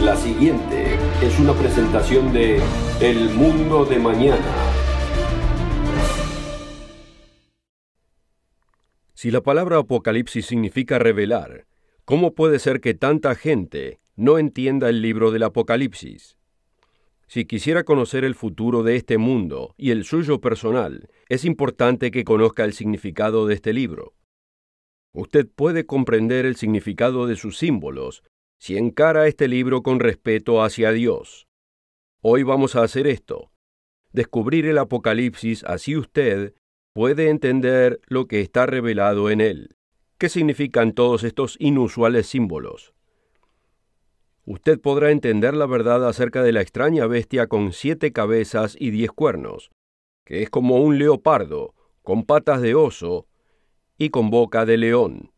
La siguiente es una presentación de El Mundo de Mañana. Si la palabra Apocalipsis significa revelar, ¿cómo puede ser que tanta gente no entienda el libro del Apocalipsis? Si quisiera conocer el futuro de este mundo y el suyo personal, es importante que conozca el significado de este libro. Usted puede comprender el significado de sus símbolos si encara este libro con respeto hacia Dios. Hoy vamos a hacer esto: descubrir el Apocalipsis, así usted puede entender lo que está revelado en él. ¿Qué significan todos estos inusuales símbolos? Usted podrá entender la verdad acerca de la extraña bestia con 7 cabezas y 10 cuernos, que es como un leopardo, con patas de oso y con boca de león.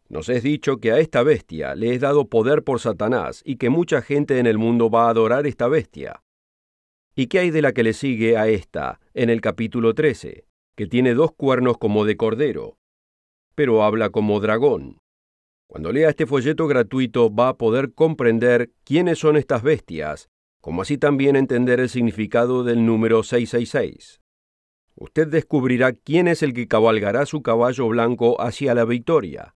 Nos es dicho que a esta bestia le es dado poder por Satanás y que mucha gente en el mundo va a adorar esta bestia. ¿Y qué hay de la que le sigue a esta en el capítulo 13, que tiene 2 cuernos como de cordero, pero habla como dragón? Cuando lea este folleto gratuito va a poder comprender quiénes son estas bestias, como así también entender el significado del número 666. Usted descubrirá quién es el que cabalgará su caballo blanco hacia la victoria,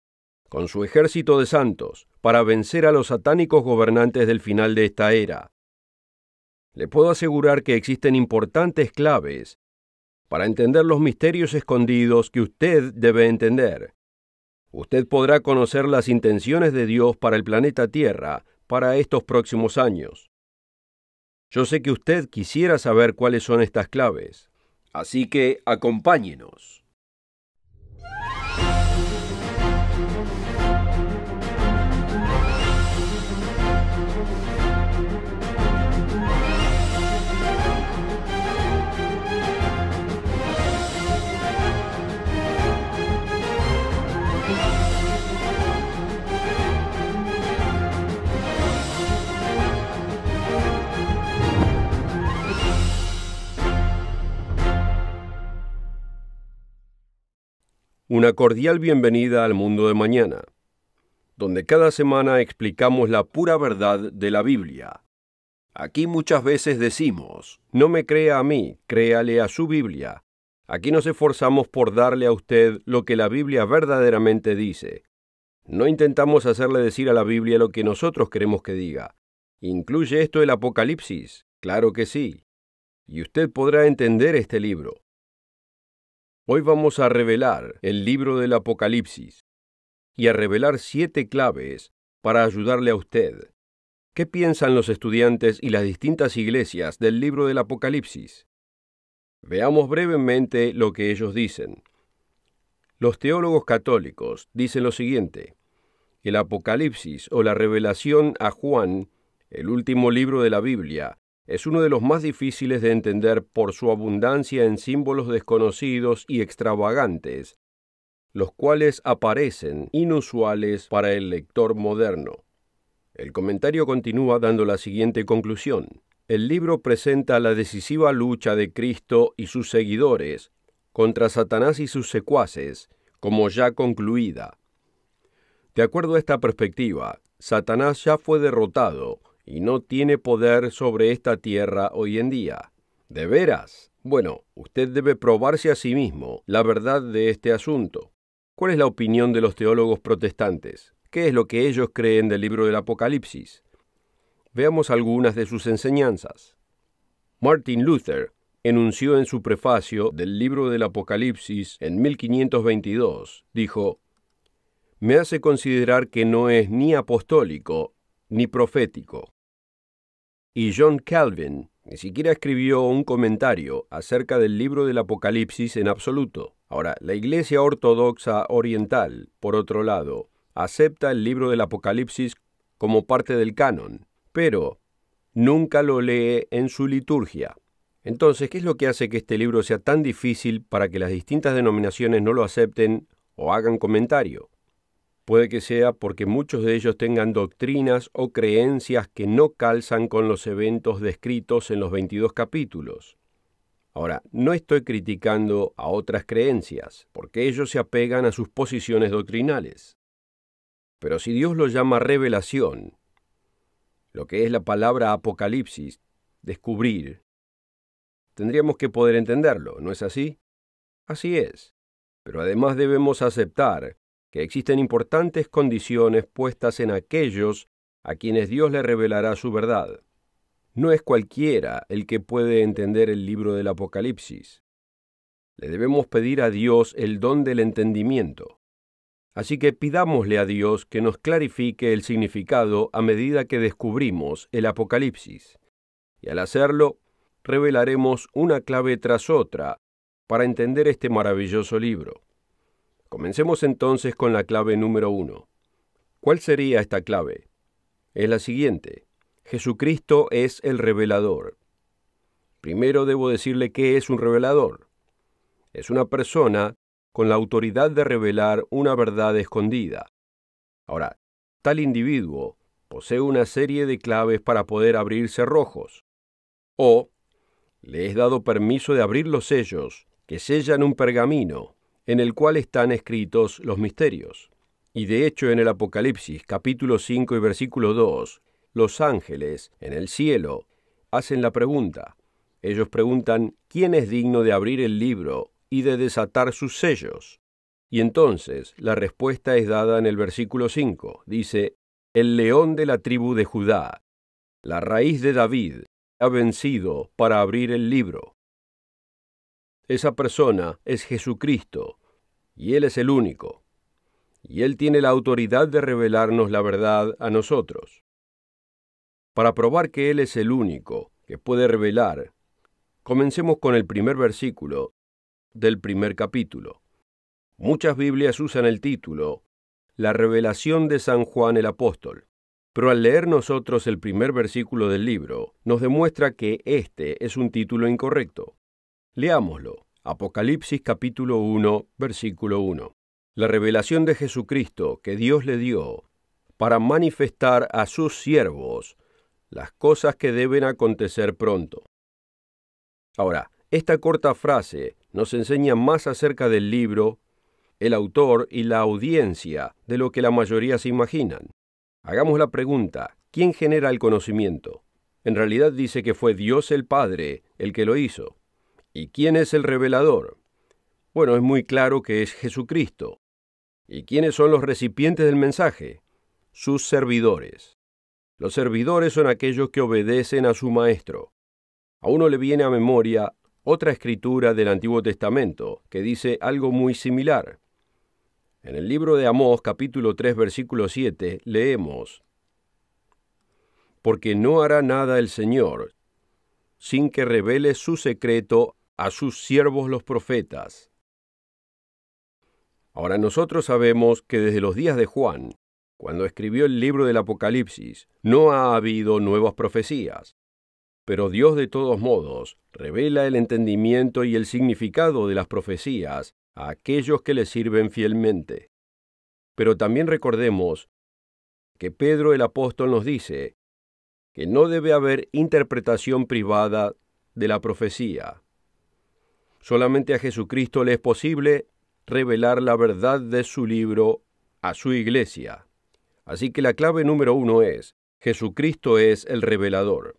con su ejército de santos, para vencer a los satánicos gobernantes del final de esta era. Le puedo asegurar que existen importantes claves para entender los misterios escondidos que usted debe entender. Usted podrá conocer las intenciones de Dios para el planeta Tierra para estos próximos años. Yo sé que usted quisiera saber cuáles son estas claves, así que acompáñenos. Una cordial bienvenida al Mundo de Mañana, donde cada semana explicamos la pura verdad de la Biblia. Aquí muchas veces decimos: no me crea a mí, créale a su Biblia. Aquí nos esforzamos por darle a usted lo que la Biblia verdaderamente dice. No intentamos hacerle decir a la Biblia lo que nosotros queremos que diga. ¿Incluye esto el Apocalipsis? Claro que sí. Y usted podrá entender este libro. Hoy vamos a revelar el libro del Apocalipsis y a revelar 7 claves para ayudarle a usted. ¿Qué piensan los estudiantes y las distintas iglesias del libro del Apocalipsis? Veamos brevemente lo que ellos dicen. Los teólogos católicos dicen lo siguiente: el Apocalipsis o la revelación a Juan, el último libro de la Biblia, es uno de los más difíciles de entender por su abundancia en símbolos desconocidos y extravagantes, los cuales aparecen inusuales para el lector moderno. El comentario continúa dando la siguiente conclusión: el libro presenta la decisiva lucha de Cristo y sus seguidores contra Satanás y sus secuaces como ya concluida. De acuerdo a esta perspectiva, Satanás ya fue derrotado y no tiene poder sobre esta tierra hoy en día. ¿De veras? Bueno, usted debe probarse a sí mismo la verdad de este asunto. ¿Cuál es la opinión de los teólogos protestantes? ¿Qué es lo que ellos creen del libro del Apocalipsis? Veamos algunas de sus enseñanzas. Martin Luther enunció en su prefacio del libro del Apocalipsis en 1522, dijo: «Me hace considerar que no es ni apostólico ni profético». Y John Calvin ni siquiera escribió un comentario acerca del libro del Apocalipsis en absoluto. Ahora, la Iglesia Ortodoxa Oriental, por otro lado, acepta el libro del Apocalipsis como parte del canon, pero nunca lo lee en su liturgia. Entonces, ¿qué es lo que hace que este libro sea tan difícil para que las distintas denominaciones no lo acepten o hagan comentario? Puede que sea porque muchos de ellos tengan doctrinas o creencias que no calzan con los eventos descritos en los 22 capítulos. Ahora, no estoy criticando a otras creencias, porque ellos se apegan a sus posiciones doctrinales. Pero si Dios lo llama revelación, lo que es la palabra apocalipsis, descubrir, tendríamos que poder entenderlo, ¿no es así? Así es. Pero además debemos aceptar que existen importantes condiciones puestas en aquellos a quienes Dios le revelará su verdad. No es cualquiera el que puede entender el libro del Apocalipsis. Le debemos pedir a Dios el don del entendimiento. Así que pidámosle a Dios que nos clarifique el significado a medida que descubrimos el Apocalipsis. Y al hacerlo, revelaremos una clave tras otra para entender este maravilloso libro. Comencemos entonces con la clave número 1. ¿Cuál sería esta clave? Es la siguiente. Jesucristo es el revelador. Primero debo decirle qué es un revelador. Es una persona con la autoridad de revelar una verdad escondida. Ahora, tal individuo posee una serie de claves para poder abrir cerrojos. O le es dado permiso de abrir los sellos que sellan un pergamino en el cual están escritos los misterios. Y de hecho en el Apocalipsis capítulo 5 y versículo 2, los ángeles en el cielo hacen la pregunta. Ellos preguntan, ¿quién es digno de abrir el libro y de desatar sus sellos? Y entonces la respuesta es dada en el versículo 5. Dice, el león de la tribu de Judá, la raíz de David, ha vencido para abrir el libro. Esa persona es Jesucristo, y Él es el único. Y Él tiene la autoridad de revelarnos la verdad a nosotros. Para probar que Él es el único que puede revelar, comencemos con el primer versículo del primer capítulo. Muchas Biblias usan el título, La revelación de San Juan el Apóstol. Pero al leer nosotros el primer versículo del libro, nos demuestra que este es un título incorrecto. Leámoslo. Apocalipsis capítulo 1, versículo 1. La revelación de Jesucristo que Dios le dio para manifestar a sus siervos las cosas que deben acontecer pronto. Ahora, esta corta frase nos enseña más acerca del libro, el autor y la audiencia de lo que la mayoría se imaginan. Hagamos la pregunta, ¿quién genera el conocimiento? En realidad dice que fue Dios el Padre el que lo hizo. ¿Y quién es el revelador? Bueno, es muy claro que es Jesucristo. ¿Y quiénes son los recipientes del mensaje? Sus servidores. Los servidores son aquellos que obedecen a su maestro. A uno le viene a memoria otra escritura del Antiguo Testamento que dice algo muy similar. En el libro de Amós, capítulo 3, versículo 7, leemos, porque no hará nada el Señor sin que revele su secreto a sus siervos los profetas. Ahora nosotros sabemos que desde los días de Juan, cuando escribió el libro del Apocalipsis, no ha habido nuevas profecías. Pero Dios de todos modos revela el entendimiento y el significado de las profecías a aquellos que le sirven fielmente. Pero también recordemos que Pedro el apóstol nos dice que no debe haber interpretación privada de la profecía. Solamente a Jesucristo le es posible revelar la verdad de su libro a su iglesia. Así que la clave número 1 es, Jesucristo es el revelador.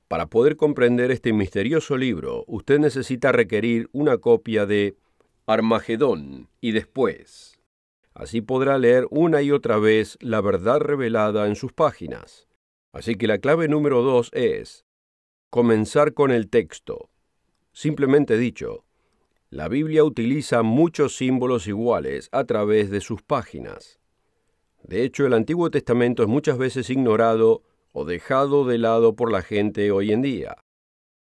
Para poder comprender este misterioso libro, usted necesita requerir una copia de Armagedón y después. Así podrá leer una y otra vez la verdad revelada en sus páginas. Así que la clave número 2 es comenzar con el texto. Simplemente dicho, la Biblia utiliza muchos símbolos iguales a través de sus páginas. De hecho, el Antiguo Testamento es muchas veces ignorado o dejado de lado por la gente hoy en día.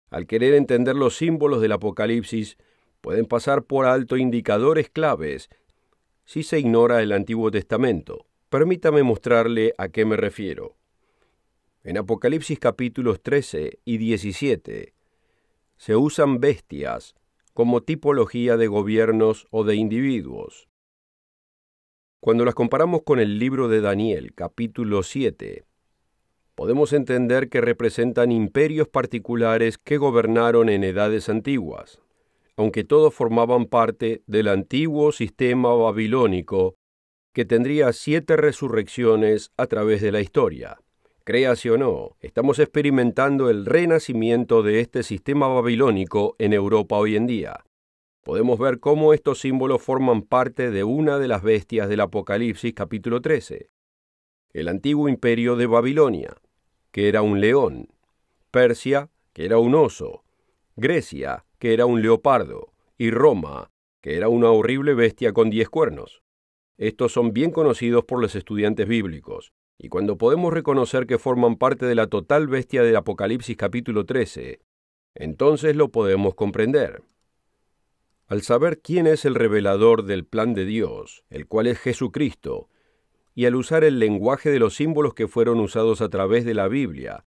Al querer entender los símbolos del Apocalipsis, pueden pasar por alto indicadores claves si se ignora el Antiguo Testamento. Permítame mostrarle a qué me refiero. En Apocalipsis capítulos 13 y 17 se usan bestias como tipología de gobiernos o de individuos. Cuando las comparamos con el libro de Daniel, capítulo 7, podemos entender que representan imperios particulares que gobernaron en edades antiguas, aunque todos formaban parte del antiguo sistema babilónico que tendría 7 resurrecciones a través de la historia. Créase o no, estamos experimentando el renacimiento de este sistema babilónico en Europa hoy en día. Podemos ver cómo estos símbolos forman parte de una de las bestias del Apocalipsis capítulo 13. El antiguo imperio de Babilonia, que era un león; Persia, que era un oso; Grecia, que era un leopardo; y Roma, que era una horrible bestia con 10 cuernos. Estos son bien conocidos por los estudiantes bíblicos, y cuando podemos reconocer que forman parte de la total bestia del Apocalipsis capítulo 13, entonces lo podemos comprender. Al saber quién es el revelador del plan de Dios, el cual es Jesucristo, y al usar el lenguaje de los símbolos que fueron usados a través de la Biblia,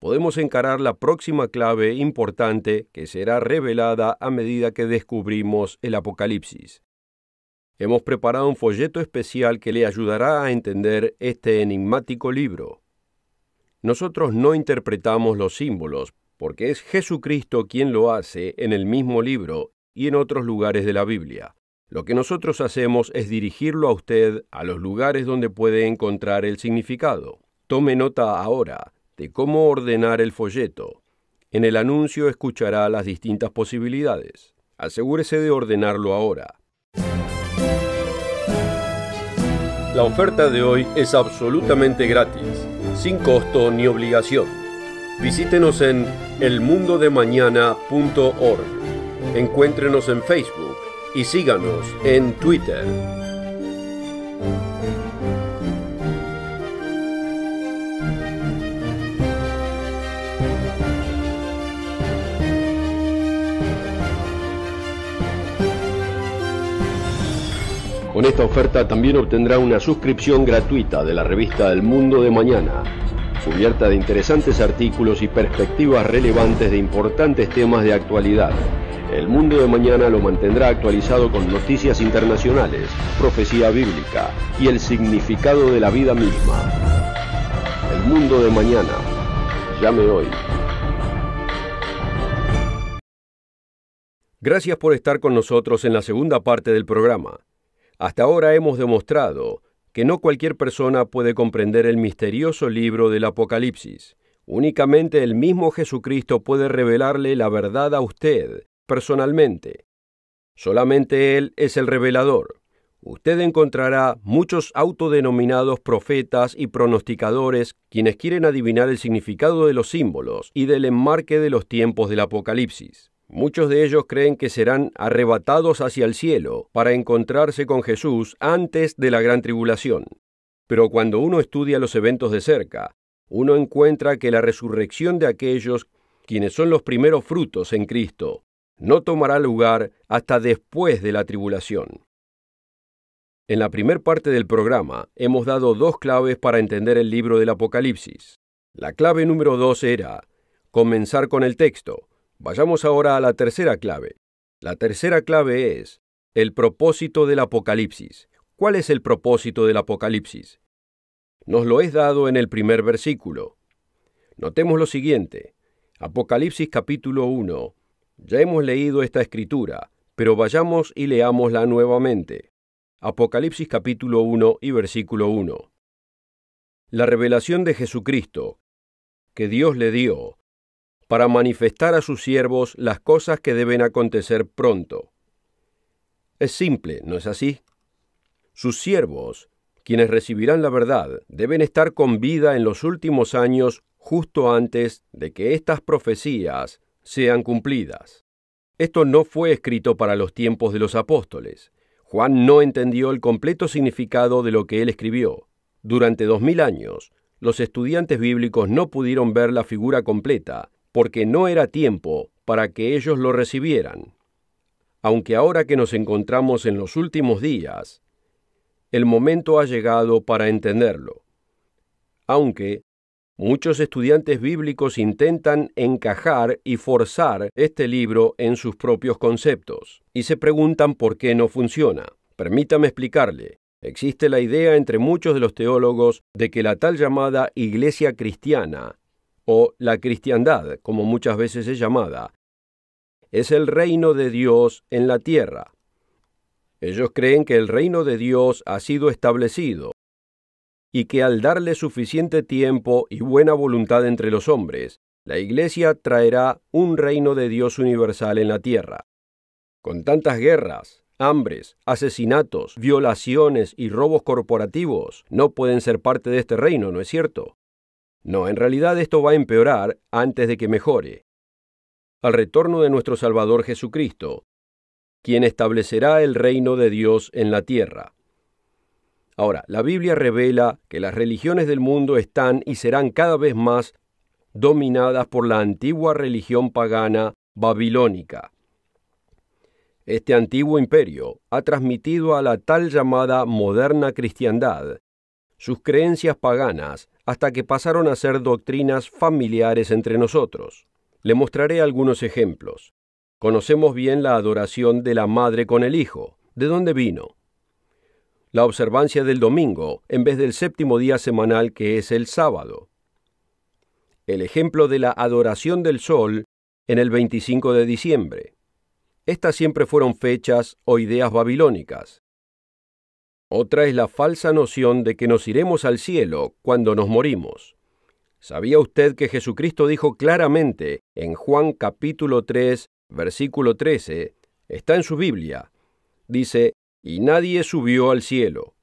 podemos encarar la próxima clave importante que será revelada a medida que descubrimos el Apocalipsis. Hemos preparado un folleto especial que le ayudará a entender este enigmático libro. Nosotros no interpretamos los símbolos, porque es Jesucristo quien lo hace en el mismo libro y en otros lugares de la Biblia. Lo que nosotros hacemos es dirigirlo a usted a los lugares donde puede encontrar el significado. Tome nota ahora de cómo ordenar el folleto. En el anuncio escuchará las distintas posibilidades. Asegúrese de ordenarlo ahora. La oferta de hoy es absolutamente gratis, sin costo ni obligación. Visítenos en elmundodemañana.org. Encuéntrenos en Facebook y síganos en Twitter. Con esta oferta también obtendrá una suscripción gratuita de la revista El Mundo de Mañana, cubierta de interesantes artículos y perspectivas relevantes de importantes temas de actualidad. El Mundo de Mañana lo mantendrá actualizado con noticias internacionales, profecía bíblica y el significado de la vida misma. El Mundo de Mañana. Llame hoy. Gracias por estar con nosotros en la segunda parte del programa. Hasta ahora hemos demostrado que no cualquier persona puede comprender el misterioso libro del Apocalipsis. Únicamente el mismo Jesucristo puede revelarle la verdad a usted, personalmente. Solamente Él es el revelador. Usted encontrará muchos autodenominados profetas y pronosticadores quienes quieren adivinar el significado de los símbolos y del enmarque de los tiempos del Apocalipsis. Muchos de ellos creen que serán arrebatados hacia el cielo para encontrarse con Jesús antes de la gran tribulación. Pero cuando uno estudia los eventos de cerca, uno encuentra que la resurrección de aquellos quienes son los primeros frutos en Cristo no tomará lugar hasta después de la tribulación. En la primer parte del programa hemos dado 2 claves para entender el libro del Apocalipsis. La clave número 2 era comenzar con el texto. Vayamos ahora a la tercera clave. La tercera clave es el propósito del Apocalipsis. ¿Cuál es el propósito del Apocalipsis? Nos lo es dado en el primer versículo. Notemos lo siguiente. Apocalipsis capítulo 1. Ya hemos leído esta escritura, pero vayamos y leámosla nuevamente. Apocalipsis capítulo 1 y versículo 1. La revelación de Jesucristo, que Dios le dio, para manifestar a sus siervos las cosas que deben acontecer pronto. Es simple, ¿no es así? Sus siervos, quienes recibirán la verdad, deben estar con vida en los últimos años justo antes de que estas profecías sean cumplidas. Esto no fue escrito para los tiempos de los apóstoles. Juan no entendió el completo significado de lo que él escribió. Durante 2000 años, los estudiantes bíblicos no pudieron ver la figura completa, porque no era tiempo para que ellos lo recibieran. Aunque ahora que nos encontramos en los últimos días, el momento ha llegado para entenderlo. Aunque muchos estudiantes bíblicos intentan encajar y forzar este libro en sus propios conceptos, y se preguntan por qué no funciona. Permítame explicarle. Existe la idea entre muchos de los teólogos de que la tal llamada iglesia cristiana, o la cristiandad, como muchas veces es llamada, es el reino de Dios en la tierra. Ellos creen que el reino de Dios ha sido establecido, y que al darle suficiente tiempo y buena voluntad entre los hombres, la Iglesia traerá un reino de Dios universal en la tierra. Con tantas guerras, hambres, asesinatos, violaciones y robos corporativos, no pueden ser parte de este reino, ¿no es cierto? No, en realidad esto va a empeorar antes de que mejore. Al retorno de nuestro Salvador Jesucristo, quien establecerá el reino de Dios en la tierra. Ahora, la Biblia revela que las religiones del mundo están y serán cada vez más dominadas por la antigua religión pagana babilónica. Este antiguo imperio ha transmitido a la tal llamada moderna cristiandad sus creencias paganas hasta que pasaron a ser doctrinas familiares entre nosotros. Le mostraré algunos ejemplos. Conocemos bien la adoración de la madre con el hijo. ¿De dónde vino? La observancia del domingo en vez del séptimo día semanal que es el sábado. El ejemplo de la adoración del sol en el 25 de diciembre. Estas siempre fueron fechas o ideas babilónicas. Otra es la falsa noción de que nos iremos al cielo cuando nos morimos. ¿Sabía usted que Jesucristo dijo claramente en Juan capítulo 3, versículo 13, está en su Biblia? Dice, y nadie subió al cielo.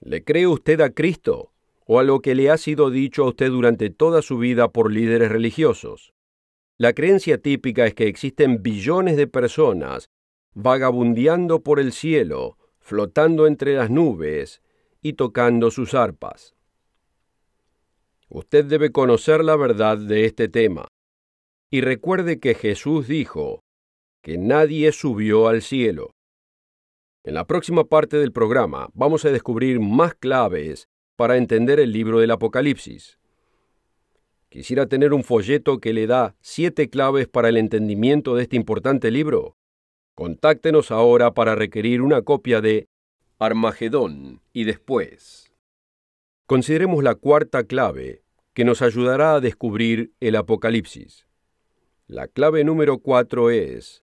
¿Le cree usted a Cristo o a lo que le ha sido dicho a usted durante toda su vida por líderes religiosos? La creencia típica es que existen billones de personas vagabundeando por el cielo, flotando entre las nubes y tocando sus arpas. Usted debe conocer la verdad de este tema. Y recuerde que Jesús dijo que nadie subió al cielo. En la próxima parte del programa vamos a descubrir más claves para entender el libro del Apocalipsis. ¿Quisiera tener un folleto que le da 7 claves para el entendimiento de este importante libro? Contáctenos ahora para requerir una copia de Armagedón y después. Consideremos la cuarta clave que nos ayudará a descubrir el Apocalipsis. La clave número 4 es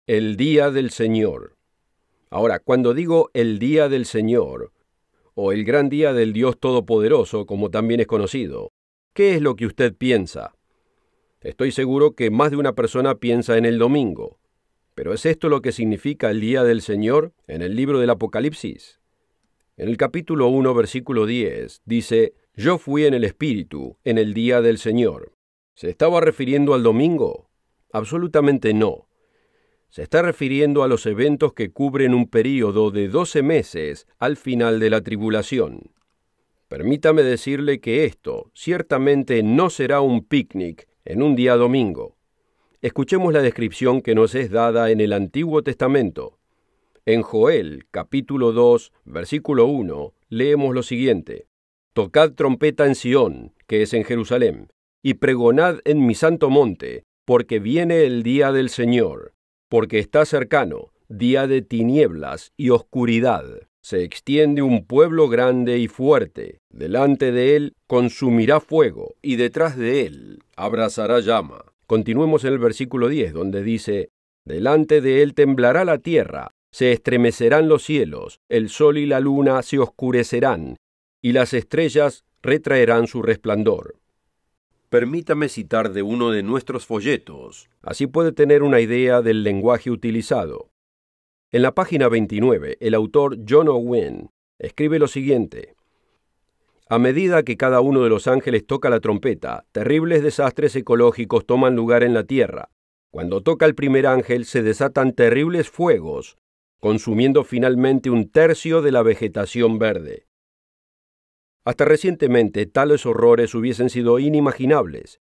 el día del Señor. Ahora, cuando digo el día del Señor, o el gran día del Dios Todopoderoso, como también es conocido, ¿qué es lo que usted piensa? Estoy seguro que más de una persona piensa en el domingo. ¿Pero es esto lo que significa el día del Señor en el libro del Apocalipsis? En el capítulo 1, versículo 10, dice, yo fui en el Espíritu en el día del Señor. ¿Se estaba refiriendo al domingo? Absolutamente no. Se está refiriendo a los eventos que cubren un período de 12 meses al final de la tribulación. Permítame decirle que esto ciertamente no será un picnic en un día domingo. Escuchemos la descripción que nos es dada en el Antiguo Testamento. En Joel, capítulo 2, versículo 1, leemos lo siguiente. Tocad trompeta en Sión, que es en Jerusalén, y pregonad en mi santo monte, porque viene el día del Señor, porque está cercano, día de tinieblas y oscuridad. Se extiende un pueblo grande y fuerte, delante de él consumirá fuego, y detrás de él abrazará llama. Continuemos en el versículo 10, donde dice, delante de él temblará la tierra, se estremecerán los cielos, el sol y la luna se oscurecerán, y las estrellas retraerán su resplandor. Permítame citar de uno de nuestros folletos, así puede tener una idea del lenguaje utilizado. En la página 29, el autor John Owen escribe lo siguiente. A medida que cada uno de los ángeles toca la trompeta, terribles desastres ecológicos toman lugar en la tierra. Cuando toca el primer ángel, se desatan terribles fuegos, consumiendo finalmente un tercio de la vegetación verde. Hasta recientemente, tales horrores hubiesen sido inimaginables.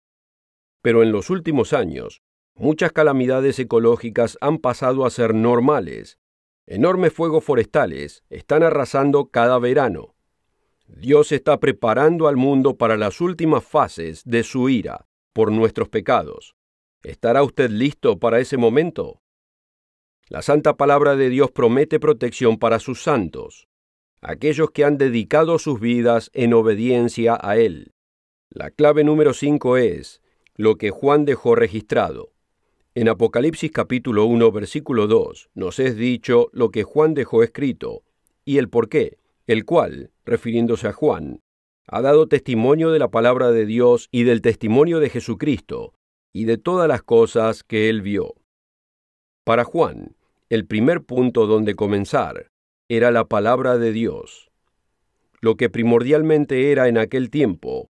Pero en los últimos años, muchas calamidades ecológicas han pasado a ser normales. Enormes fuegos forestales están arrasando cada verano. Dios está preparando al mundo para las últimas fases de su ira por nuestros pecados. ¿Estará usted listo para ese momento? La santa palabra de Dios promete protección para sus santos, aquellos que han dedicado sus vidas en obediencia a Él. La clave número 5 es lo que Juan dejó registrado. En Apocalipsis capítulo 1, versículo 2, nos es dicho lo que Juan dejó escrito y el por qué. el cual, refiriéndose a Juan, ha dado testimonio de la palabra de Dios y del testimonio de Jesucristo, y de todas las cosas que él vio. Para Juan, el primer punto donde comenzar era la palabra de Dios, lo que primordialmente era en aquel tiempo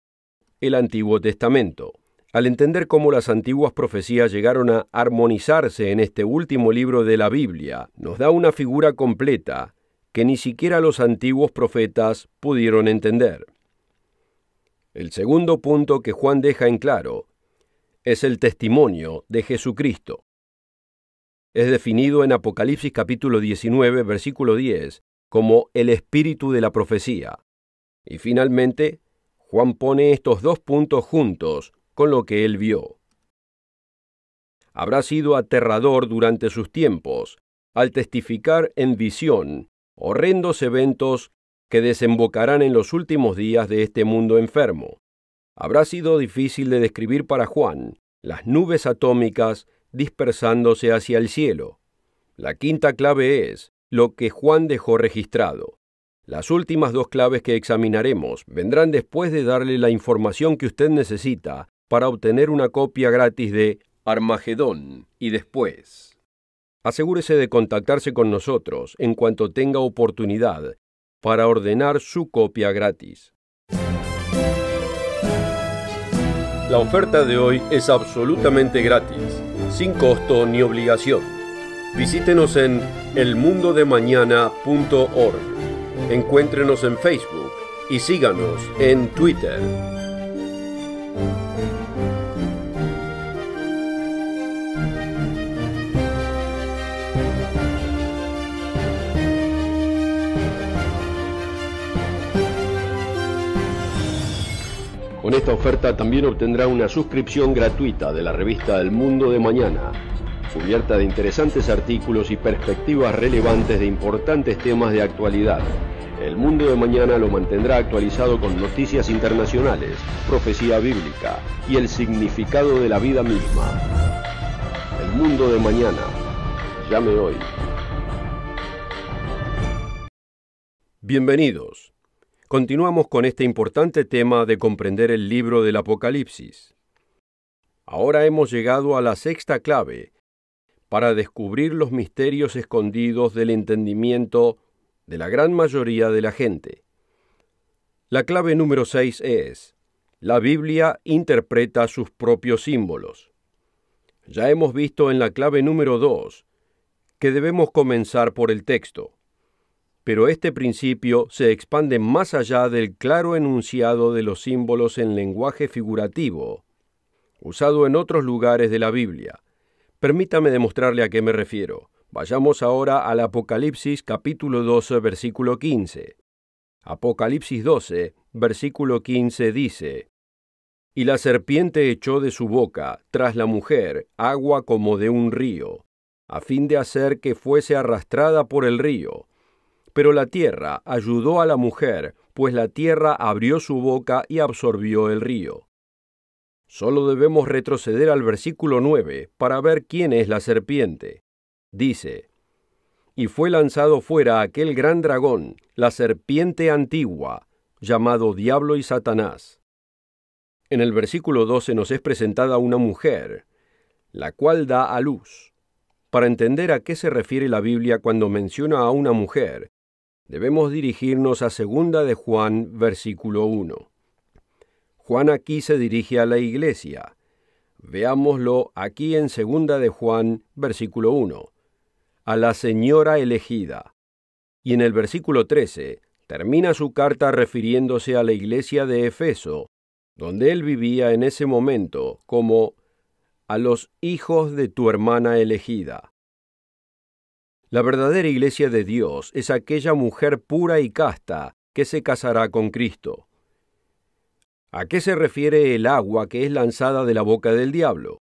el Antiguo Testamento. Al entender cómo las antiguas profecías llegaron a armonizarse en este último libro de la Biblia, nos da una figura completa que ni siquiera los antiguos profetas pudieron entender. El segundo punto que Juan deja en claro es el testimonio de Jesucristo. Es definido en Apocalipsis capítulo 19, versículo 10, como el espíritu de la profecía. Y finalmente, Juan pone estos dos puntos juntos con lo que él vio. Habrá sido aterrador durante sus tiempos, al testificar en visión horrendos eventos que desembocarán en los últimos días de este mundo enfermo. Habrá sido difícil de describir para Juan las nubes atómicas dispersándose hacia el cielo. La quinta clave es lo que Juan dejó registrado. Las últimas dos claves que examinaremos vendrán después de darle la información que usted necesita para obtener una copia gratis de Armagedón y después. Asegúrese de contactarse con nosotros en cuanto tenga oportunidad para ordenar su copia gratis. La oferta de hoy es absolutamente gratis, sin costo ni obligación. Visítenos en elmundodemañana.org. Encuéntrenos en Facebook y síganos en Twitter. Con esta oferta también obtendrá una suscripción gratuita de la revista El Mundo de Mañana, cubierta de interesantes artículos y perspectivas relevantes de importantes temas de actualidad. El Mundo de Mañana lo mantendrá actualizado con noticias internacionales, profecía bíblica y el significado de la vida misma. El Mundo de Mañana. Llame hoy. Bienvenidos. Continuamos con este importante tema de comprender el libro del Apocalipsis. Ahora hemos llegado a la sexta clave para descubrir los misterios escondidos del entendimiento de la gran mayoría de la gente. La clave número 6 es: la Biblia interpreta sus propios símbolos. Ya hemos visto en la clave número 2 que debemos comenzar por el texto. Pero este principio se expande más allá del claro enunciado de los símbolos en lenguaje figurativo, usado en otros lugares de la Biblia. Permítame demostrarle a qué me refiero. Vayamos ahora al Apocalipsis capítulo 12, versículo 15. Apocalipsis 12, versículo 15 dice: «Y la serpiente echó de su boca, tras la mujer, agua como de un río, a fin de hacer que fuese arrastrada por el río. Pero la tierra ayudó a la mujer, pues la tierra abrió su boca y absorbió el río». Solo debemos retroceder al versículo 9 para ver quién es la serpiente. Dice: «Y fue lanzado fuera aquel gran dragón, la serpiente antigua, llamado Diablo y Satanás». En el versículo 12 nos es presentada una mujer, la cual da a luz. Para entender a qué se refiere la Biblia cuando menciona a una mujer, debemos dirigirnos a 2 de Juan, versículo 1. Juan aquí se dirige a la iglesia. Veámoslo aquí en 2 de Juan, versículo 1, a la señora elegida. Y en el versículo 13, termina su carta refiriéndose a la iglesia de Efeso, donde él vivía en ese momento, como a los hijos de tu hermana elegida. La verdadera iglesia de Dios es aquella mujer pura y casta que se casará con Cristo. ¿A qué se refiere el agua que es lanzada de la boca del diablo?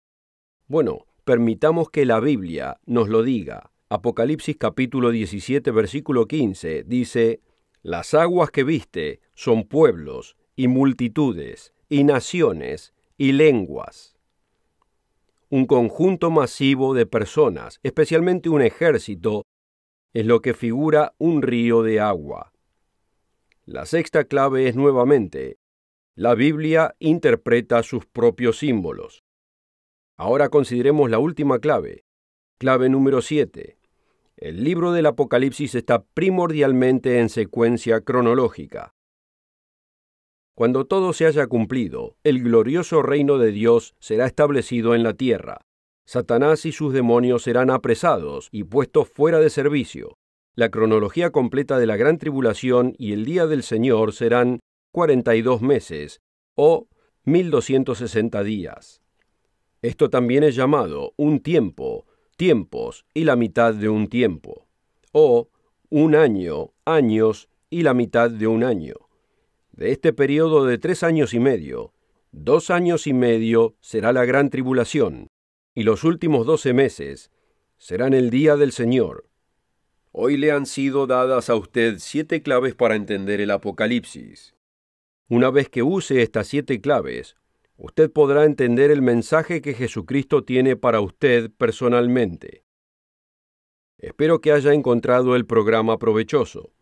Bueno, permitamos que la Biblia nos lo diga. Apocalipsis capítulo 17, versículo 15, dice: «Las aguas que viste son pueblos, y multitudes, y naciones, y lenguas». Un conjunto masivo de personas, especialmente un ejército, es lo que figura un río de agua. La sexta clave es nuevamente: la Biblia interpreta sus propios símbolos. Ahora consideremos la última clave. Clave número 7. El libro del Apocalipsis está primordialmente en secuencia cronológica. Cuando todo se haya cumplido, el glorioso reino de Dios será establecido en la tierra. Satanás y sus demonios serán apresados y puestos fuera de servicio. La cronología completa de la gran tribulación y el día del Señor serán 42 meses, o 1260 días. Esto también es llamado un tiempo, tiempos y la mitad de un tiempo, o un año, años y la mitad de un año. De este periodo de 3 años y medio, 2 años y medio será la gran tribulación, y los últimos 12 meses serán el día del Señor. Hoy le han sido dadas a usted 7 claves para entender el Apocalipsis. Una vez que use estas 7 claves, usted podrá entender el mensaje que Jesucristo tiene para usted personalmente. Espero que haya encontrado el programa provechoso.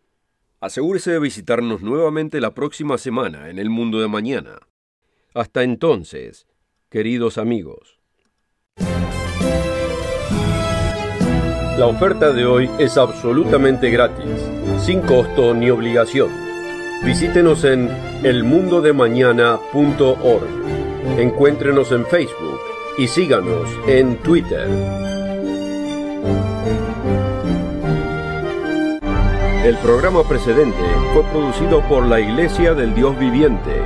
Asegúrese de visitarnos nuevamente la próxima semana en El Mundo de Mañana. Hasta entonces, queridos amigos. La oferta de hoy es absolutamente gratis, sin costo ni obligación. Visítenos en elmundodemañana.org. Encuéntrenos en Facebook y síganos en Twitter. El programa precedente fue producido por la Iglesia del Dios Viviente